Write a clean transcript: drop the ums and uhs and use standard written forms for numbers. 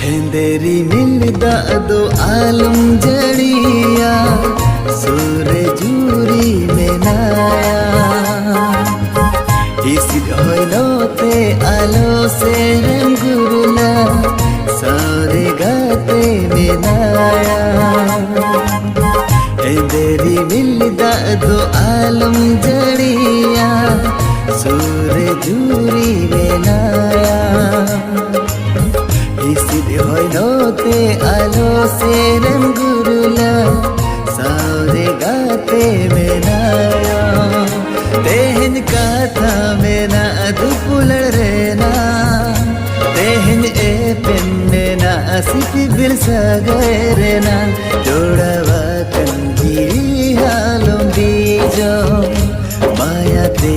हेंदेरी मिलदा दो आलम जड़िया सूरज जूरी में नाया इसी होते आलो से रंगुरला सारे गाते में नाया हेंदेरी मिलदा दो आलम जड़िया सूरज जूरी में नाया होते आलो से रंगुरला सारे गाते में नाया तेहन कथा में ना दुपुलड़ रेना तेहन ए पेन्ने ना सिपी बिल सगए रेना जोड़वा कंजी हालों बीजो माया ते